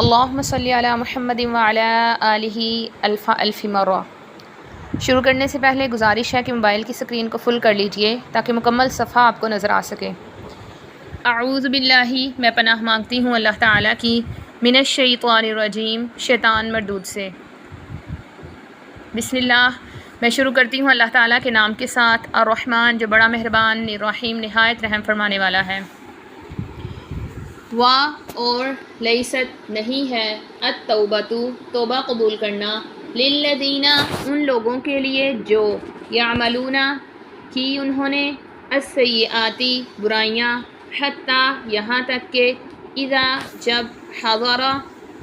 اللہم صلی علی محمد وعلی آلہ الف مرہ۔ شروع کرنے سے پہلے گزارش ہے کہ موبائل کی سکرین کو فل کر لیجئے تاکہ مکمل صفحہ آپ کو نظر آ سکے۔ اعوذ باللہ، میں پناہ مانگتی ہوں اللہ تعالیٰ کی، من الشیطان الرجیم، شیطان مردود سے۔ بسم اللہ، میں شروع کرتی ہوں اللہ تعالیٰ کے نام کے ساتھ، الرحمن جو بڑا مہربان، الرحیم نہایت رحم فرمانے والا ہے۔ وا اور لیست نہیں ہے، التوبۃ توبہ قبول کرنا، للذین ان لوگوں کے لیے جو یعملون کی انہوں نے السیئات برائیاں، حتیٰ یہاں تک کہ اذا جب حضر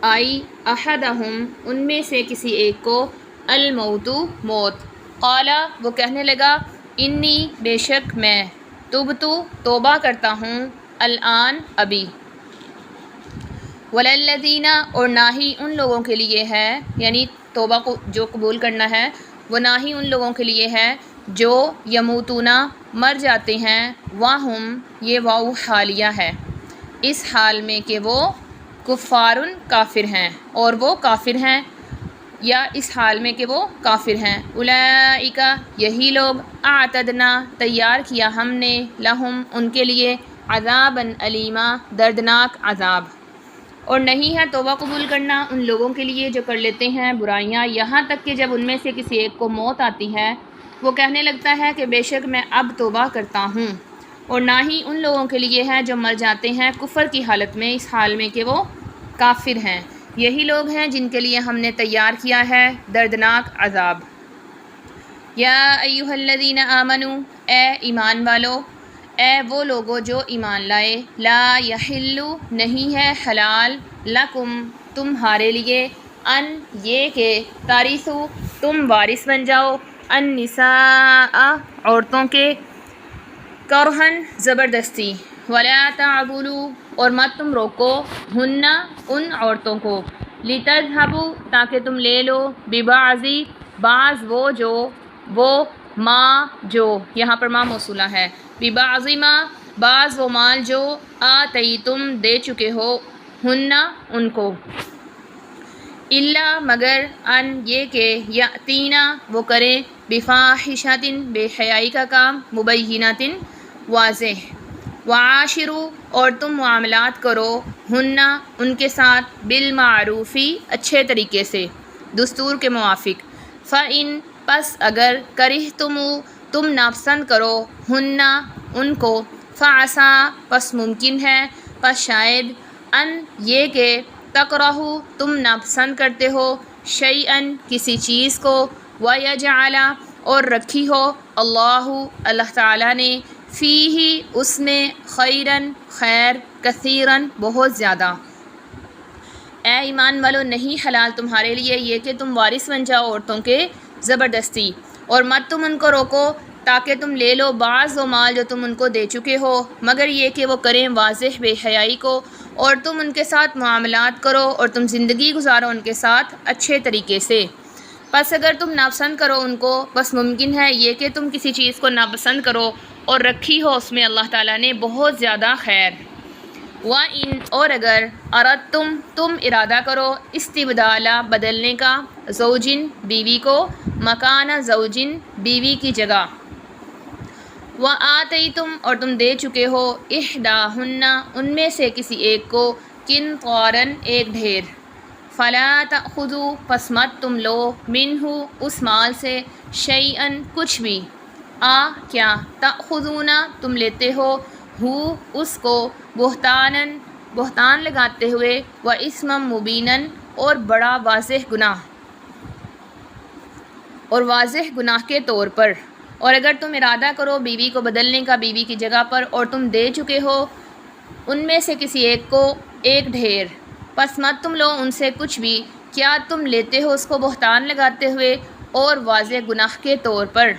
آئی احدہم ان میں سے کسی ایک کو الموت موت، قال وہ کہنے لگا انی بے شک میں تبت توبہ کرتا ہوں الآن ابھی، وللذین اور نہ ہی ان لوگوں کے لیے ہے، یعنی توبہ کو جو قبول کرنا ہے وہ نہ ہی ان لوگوں کے لیے ہے جو یموتون مر جاتے ہیں، وہم یہ واو حالیہ ہے، اس حال میں کہ وہ کفارن کافر ہیں، اور وہ کافر ہیں، یا اس حال میں کہ وہ کافر ہیں، اولئک یہی لوگ اعتدنا تیار کیا ہم نے لہم ان کے لیے عذابا علیما دردناک عذاب، اور نہیں ہے توبہ قبول کرنا ان لوگوں کے لیے جو کر لیتے ہیں برائیاں، یہاں تک کہ جب ان میں سے کسی ایک کو موت آتی ہے وہ کہنے لگتا ہے کہ بے شک میں اب توبہ کرتا ہوں، اور نہ ہی ان لوگوں کے لیے ہے جو مر جاتے ہیں کفر کی حالت میں، اس حال میں کہ وہ کافر ہیں، یہی لوگ ہیں جن کے لیے ہم نے تیار کیا ہے دردناک عذاب۔ یا ایھا الذین آمنوا اے ایمان والو، اے وہ لوگو جو ایمان لائے، لا یحل نہیں ہے حلال لکم تمہارے لیے، ان یہ کہ تارثوا تم وارث بن جاؤ، النساء عورتوں کے، کرہن زبردستی، ولا تعضلوا اور مت تم روکو، ہن ان عورتوں کو، لتذہبوا تاکہ تم لے لو، ببعض بعض وہ ما جو، یہاں پر ما موصولہ ہے، ببعض ما بعض وہ مال جو آتیتم دے چکے ہو، ہن ان کو، الا مگر ان یہ کہ یاتینا وہ کریں بفاحشۃ بے حیائی کا کام، مبینۃ واضح، وعاشروا اور تم معاملات کرو ہن ان کے ساتھ بالمعروف اچھے طریقے سے، دستور کے موافق، فإن پس اگر کرہتم تم ناپسند کرو ہن ان کو، فعسیٰ پس ممکن ہے، پس شاید، ان یہ کہ تکرہوا تم ناپسند کرتے ہو شیئن کسی چیز کو، ویجعل اور رکھی ہو اللہ تعالیٰ نے فیہ اس میں خیرن خیر، کثیرن بہت زیادہ۔ اے ایمان والو نہیں حلال تمہارے لیے یہ کہ تم وارث بن جاؤ عورتوں کے زبردستی، اور مت تم ان کو روکو تاکہ تم لے لو بعض و مال جو تم ان کو دے چکے ہو، مگر یہ کہ وہ کریں واضح بے حیائی کو، اور تم ان کے ساتھ معاملات کرو اور تم زندگی گزارو ان کے ساتھ اچھے طریقے سے، پس اگر تم ناپسند کرو ان کو، بس ممکن ہے یہ کہ تم کسی چیز کو ناپسند کرو اور رکھی ہو اس میں اللہ تعالیٰ نے بہت زیادہ خیر۔ وَإِنْ اور اگر اردتم تم ارادہ کرو استبدال بدلنے کا، زوجن بیوی کو، مکان زوجن بیوی کی جگہ، وآتیتم اور تم دے چکے ہو احداہن ان میں سے کسی ایک کو، قنطارا ایک ڈھیر، فلا تأخذوا پس مت تم لو منہ اس مال سے، شیئن کچھ بھی، کیا تأخذون تم لیتے ہو، ہو اس کو، بہتان لگاتے ہوئے، و اسما مبینا اور بڑا واضح گناہ، اور واضح گناہ کے طور پر، اور اگر تم ارادہ کرو بیوی کو بدلنے کا بیوی کی جگہ پر، اور تم دے چکے ہو ان میں سے کسی ایک کو ایک ڈھیر، پس مت تم لو ان سے کچھ بھی، کیا تم لیتے ہو اس کو بہتان لگاتے ہوئے اور واضح گناہ کے طور پر،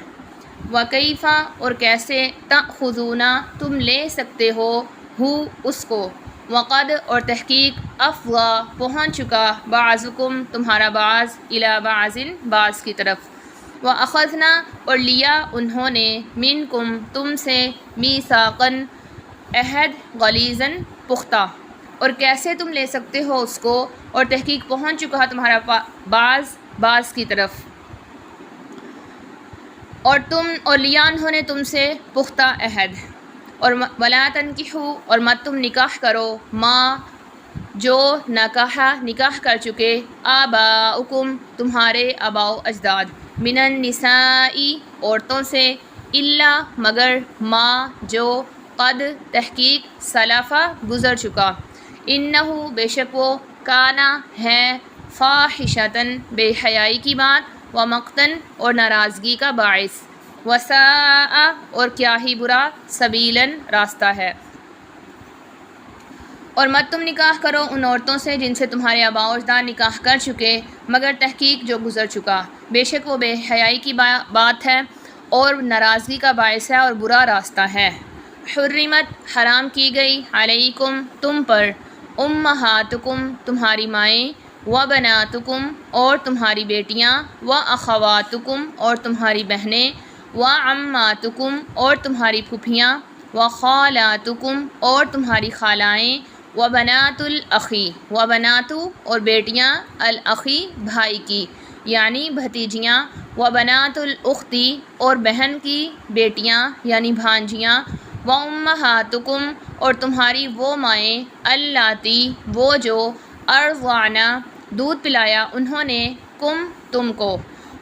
وکیف اور کیسے، تأخذون تم لے سکتے ہو، ہو اس کو، وقد اور تحقیق، افضیٰ پہنچ چکا، بعضکم تمہارا بعض، الی بعض بعض کی طرف، وَأَخَذْنَا اور لیا انہوں نے، منکم تم سے، میثاقاً عہد، غلیظاً پختہ، اور کیسے تم لے سکتے ہو اس کو، اور تحقیق پہنچ چکا تمہارا باز کی طرف، اور لیا انہوں نے تم سے پختہ عہد، اور ولا تنکحوا اور مت تم نکاح کرو ما جو نکاح کر چکے آباؤکم تمہارے آباء و اجداد، من النساء عورتوں سے، الا مگر ما جو قد تحقیق سلفا گزر چکا، انہو بے شک وہ کانا ہے فاحشتن بے حیائی کی بات، و مقتن اور ناراضگی کا باعث، وساء اور کیا ہی برا، سبیلاً راستہ ہے۔ اور مت تم نکاح کرو ان عورتوں سے جن سے تمہارے آباء و اجداد نکاح کر چکے، مگر تحقیق جو گزر چکا، بے شک وہ بے حیائی کی بات ہے اور ناراضگی کا باعث ہے اور برا راستہ ہے۔ حرمت حرام کی گئی، علیکم تم پر، امہاتکم تمہاری مائیں، و بناتکم اور تمہاری بیٹیاں، و اخواتکم اور تمہاری بہنیں، و عماتکم اور تمہاری پھوپھیاں، و خالاتکم اور تمہاری خالائیں، و بنات الاخی و بناتو اور بیٹیاں الاخی بھائی کی یعنی بھتیجیاں، و بنات الاختی اور بہن کی بیٹیاں یعنی بھانجیاں، و امہاتکم اور تمہاری وہ مائیں، اللاتی وہ جو ارضعنا دودھ پلایا انہوں نے، کم تم کو،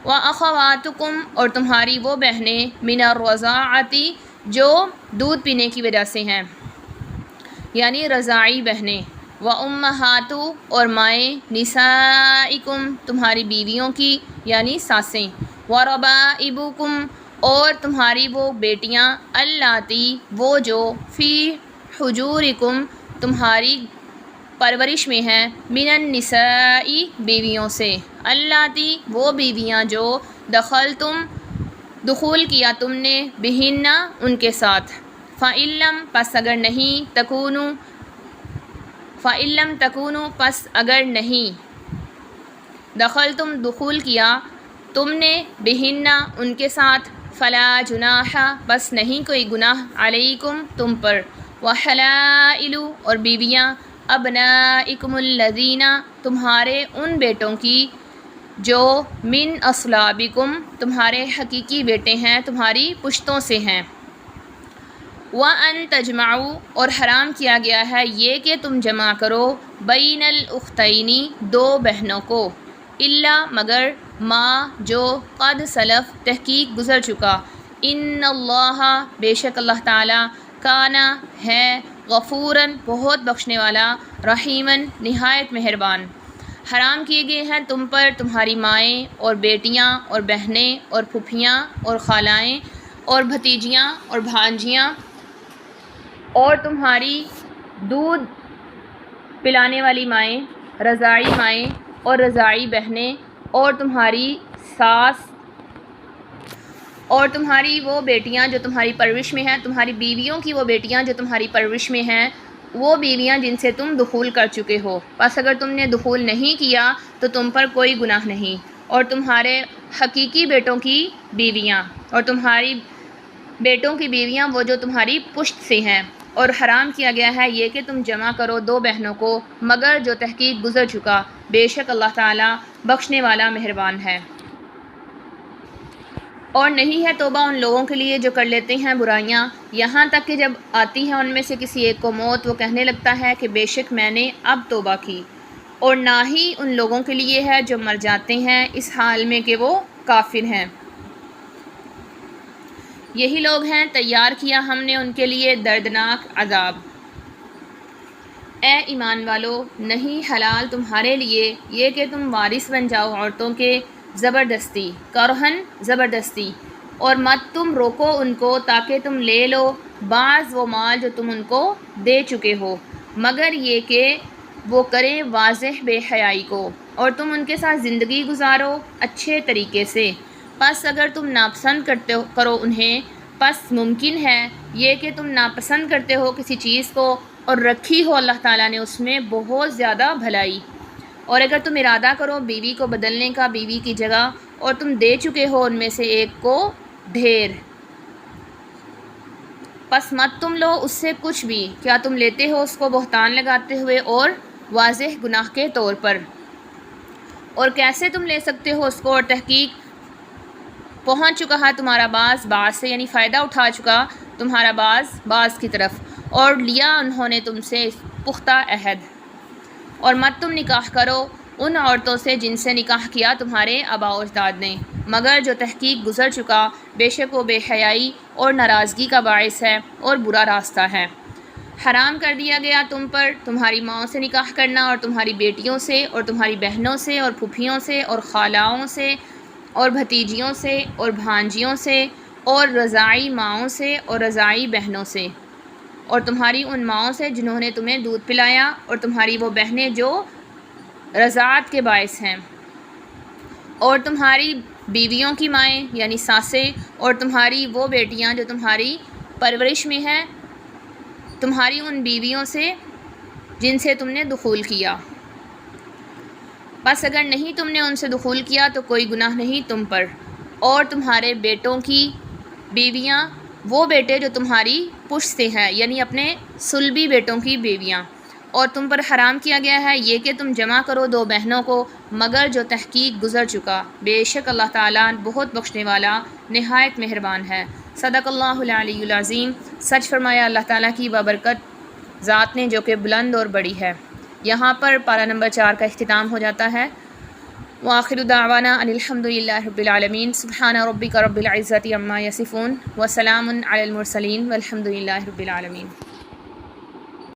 و اخواتکم اور تمہاری وہ بہنیں، من الرضاعتی جو دودھ پینے کی وجہ سے ہیں یعنی رضاعی بہنیں، و امہاتو اور مائیں، نسائکم تمہاری بیویوں کی یعنی ساسیں، و ربائبکم اور تمہاری وہ بیٹیاں، اللاتی وہ جو فی حجورکم تمہاری پرورش میں ہیں، من النساء بیویوں سے، اللاتی وہ بیویاں جو دخول کیا تم نے، بہن ان کے ساتھ، فَإِلَّمْ پس اگر نہیں تکونوا پس اگر نہیں دخول کیا تم نے، بہن ان کے ساتھ، فلا جناح بس نہیں کوئی گناہ، علیکم تم پر، وحلائل اور بیویاں، ابنائکم الذین تمہارے ان بیٹوں کی، جو من اصلابکم تمہارے حقیقی بیٹے ہیں، تمہاری پشتوں سے ہیں، وَأَن تَجْمَعُوا اور حرام کیا گیا ہے یہ کہ تم جمع کرو، بین الاختین دو بہنوں کو، الا مگر ما جو قد سلف تحقیق گزر چکا، ان اللہ بے شک اللہ تعالی، کانا ہے، غفوراً بہت بخشنے والا، رحیماً نہایت مہربان۔ حرام کیے گئے ہیں تم پر تمہاری مائیں اور بیٹیاں اور بہنیں اور پھوپھیاں اور خالائیں اور بھتیجیاں اور بھانجیاں، اور تمہاری دودھ پلانے والی مائیں، رضاعی مائیں اور رضاعی بہنیں، اور تمہاری ساس، اور تمہاری وہ بیٹیاں جو تمہاری پرورش میں ہیں، تمہاری بیویوں کی وہ بیٹیاں جو تمہاری پرورش میں ہیں، وہ بیویاں جن سے تم دخول کر چکے ہو، پس اگر تم نے دخول نہیں کیا تو تم پر کوئی گناہ نہیں، اور تمہارے حقیقی بیٹوں کی بیویاں، اور تمہاری بیٹوں کی بیویاں وہ جو تمہاری پشت سے ہیں، اور حرام کیا گیا ہے یہ کہ تم جمع کرو دو بہنوں کو، مگر جو تحقیق گزر چکا، بے شک اللہ تعالیٰ بخشنے والا مہربان ہے۔ اور نہیں ہے توبہ ان لوگوں کے لیے جو کر لیتے ہیں برائیاں، یہاں تک کہ جب آتی ہے ان میں سے کسی ایک کو موت، وہ کہنے لگتا ہے کہ بے شک میں نے اب توبہ کی، اور نہ ہی ان لوگوں کے لیے ہے جو مر جاتے ہیں اس حال میں کہ وہ کافر ہیں۔ یہی لوگ ہیں تیار کیا ہم نے ان کے لیے دردناک عذاب۔ اے ایمان والو، نہیں حلال تمہارے لیے یہ کہ تم وارث بن جاؤ عورتوں کے زبردستی، کرہن زبردستی، اور مت تم روکو ان کو تاکہ تم لے لو بعض وہ مال جو تم ان کو دے چکے ہو، مگر یہ کہ وہ کریں واضح بے حیائی کو، اور تم ان کے ساتھ زندگی گزارو اچھے طریقے سے۔ پس اگر تم ناپسند کرو انہیں، پس ممکن ہے یہ کہ تم ناپسند کرتے ہو کسی چیز کو، اور رکھی ہو اللہ تعالیٰ نے اس میں بہت زیادہ بھلائی، اور اگر تم ارادہ کرو بیوی کو بدلنے کا بیوی کی جگہ، اور تم دے چکے ہو ان میں سے ایک کو ڈھیر، پس مت تم لو اس سے کچھ بھی، کیا تم لیتے ہو اس کو بہتان لگاتے ہوئے اور واضح گناہ کے طور پر، اور کیسے تم لے سکتے ہو اس کو، اور تحقیق پہنچ چکا ہے تمہارا باز سے، یعنی فائدہ اٹھا چکا تمہارا باز کی طرف، اور لیا انہوں نے تم سے پختہ عہد۔ اور مت تم نکاح کرو ان عورتوں سے جن سے نکاح کیا تمہارے آباء و اجداد نے، مگر جو تحقیق گزر چکا، بے شک وہ بے حیائی اور ناراضگی کا باعث ہے اور برا راستہ ہے۔ حرام کر دیا گیا تم پر تمہاری ماؤں سے نکاح کرنا، اور تمہاری بیٹیوں سے، اور تمہاری بہنوں سے، اور پھوپھیوں سے، اور خالاؤں سے، اور بھتیجیوں سے، اور بھانجیوں سے، اور رضاعی ماؤں سے، اور رضاعی بہنوں سے، اور تمہاری ان ماؤں سے جنہوں نے تمہیں دودھ پلایا، اور تمہاری وہ بہنیں جو رضاعت کے باعث ہیں، اور تمہاری بیویوں کی مائیں یعنی ساسیں، اور تمہاری وہ بیٹیاں جو تمہاری پرورش میں ہیں، تمہاری ان بیویوں سے جن سے تم نے دخول کیا۔ پس اگر نہیں تم نے ان سے دخول کیا تو کوئی گناہ نہیں تم پر، اور تمہارے بیٹوں کی بیویاں وہ بیٹے جو تمہاری پشت سے ہیں، یعنی اپنے صلبی بیٹوں کی بیویاں، اور تم پر حرام کیا گیا ہے یہ کہ تم جمع کرو دو بہنوں کو، مگر جو تحقیق گزر چکا، بے شک اللہ تعالیٰ بہت بخشنے والا نہایت مہربان ہے۔ صدق اللہ العلی العظیم۔ سچ فرمایا اللہ تعالیٰ کی بابرکت ذات نے جو کہ بلند اور بڑی ہے۔ یہاں پر پارہ نمبر 4 کا اختتام ہو جاتا ہے۔ وآخر دعوانا ان الحمد للہ رب العالمین۔ سبحان ربک رب العزۃ عما یصفون وسلام علی المرسلین والحمد للہ رب العالمین۔